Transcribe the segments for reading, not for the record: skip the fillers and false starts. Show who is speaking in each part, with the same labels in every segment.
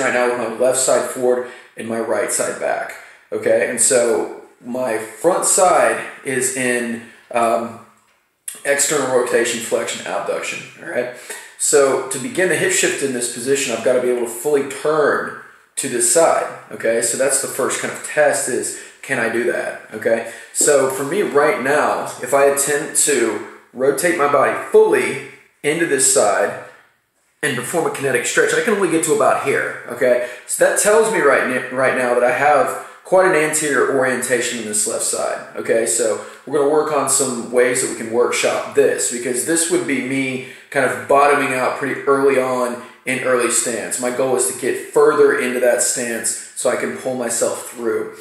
Speaker 1: right now with my left side forward and my right side back. Okay, and so my front side is in external rotation, flexion, abduction. All right. So to begin the hip shift in this position, I've got to be able to fully turn to this side. Okay. So that's the first kind of test is, can I do that? Okay. So for me right now, if I attempt to rotate my body fully into this side and perform a kinetic stretch, I can only get to about here. Okay. So that tells me right now that I have quite an anterior orientation in this left side. Okay, so we're going to work on some ways that we can workshop this, because this would be me kind of bottoming out pretty early on in early stance. My goal is to get further into that stance so I can pull myself through.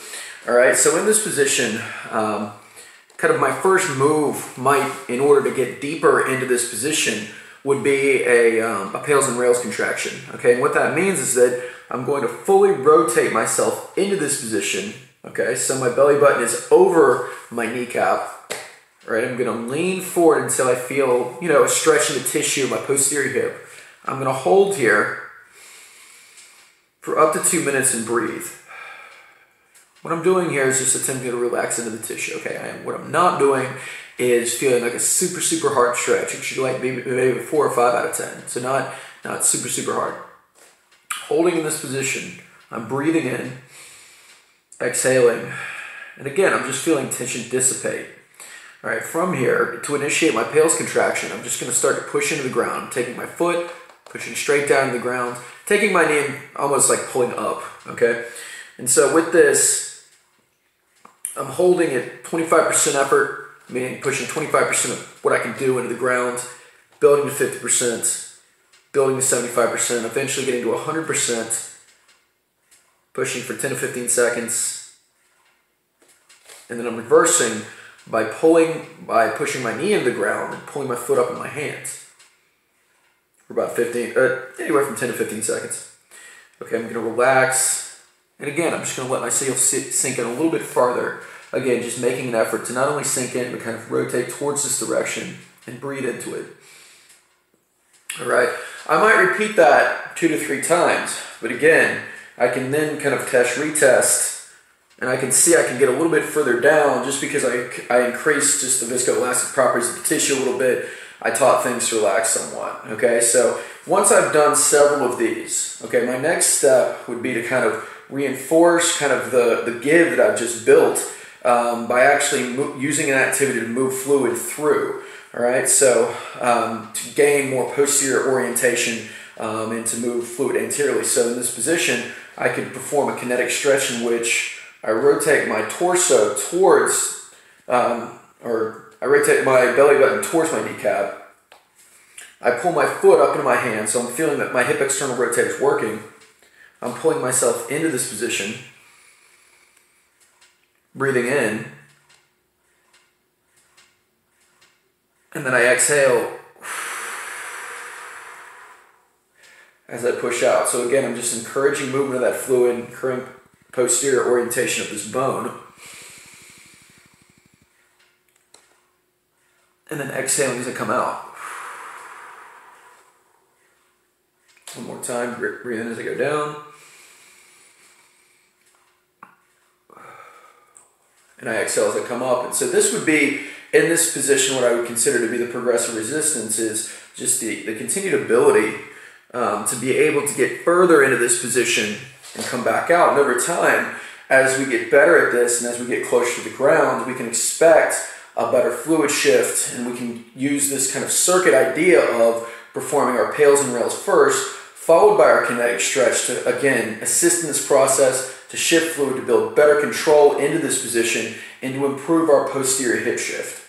Speaker 1: All right, so in this position, kind of my first move might, in order to get deeper into this position, would be a pales and rails contraction. Okay, and what that means is that I'm going to fully rotate myself into this position. Okay, so my belly button is over my kneecap. All right, I'm going to lean forward until I feel, a stretch in the tissue of my posterior hip. I'm going to hold here for up to 2 minutes and breathe. What I'm doing here is just attempting to relax into the tissue. Okay, what I'm not doing is feeling like a super hard stretch. It should be like maybe 4 or 5 out of 10. So not super hard. Holding in this position, I'm breathing in, exhaling, and again, I'm just feeling tension dissipate. All right, from here, to initiate my pales contraction, I'm just going to start to push into the ground, taking my foot, pushing straight down to the ground, taking my knee and almost like pulling up, okay? And so with this, I'm holding at 25% effort, meaning pushing 25% of what I can do into the ground, building to 50%, building to 75%, eventually getting to 100%, pushing for 10 to 15 seconds, and then I'm reversing by pushing my knee into the ground and pulling my foot up in my hands for about anywhere from 10 to 15 seconds. Okay, I'm going to relax, and again, I'm just going to let myself sink in a little bit farther. Again, just making an effort to not only sink in, but kind of rotate towards this direction and breathe into it. All right, I might repeat that 2 to 3 times, but again, I can then kind of retest, and I can see I can get a little bit further down just because I increased just the viscoelastic properties of the tissue a little bit. I taught things to relax somewhat, okay? So once I've done several of these, okay, my next step would be to kind of reinforce kind of the give that I've just built by actually using an activity to move fluid through. All right, so to gain more posterior orientation and to move fluid anteriorly. So in this position, I could perform a kinetic stretch in which I rotate my torso towards, or I rotate my belly button towards my kneecap. I pull my foot up into my hand, so I'm feeling that my hip external rotator is working. I'm pulling myself into this position, breathing in, and then I exhale as I push out. So again, I'm just encouraging movement of that fluid, encouraging posterior orientation of this bone. And then exhaling as I come out. One more time, breathe in as I go down. And I exhale as I come up. And so this would be, in this position, what I would consider to be the progressive resistance is just the continued ability to be able to get further into this position and come back out. And over time, as we get better at this and as we get closer to the ground, we can expect a better fluid shift, and we can use this kind of circuit idea of performing our pales and rails first, followed by our kinetic stretch to, again, assist in this process to shift fluid to build better control into this position and to improve our posterior hip shift.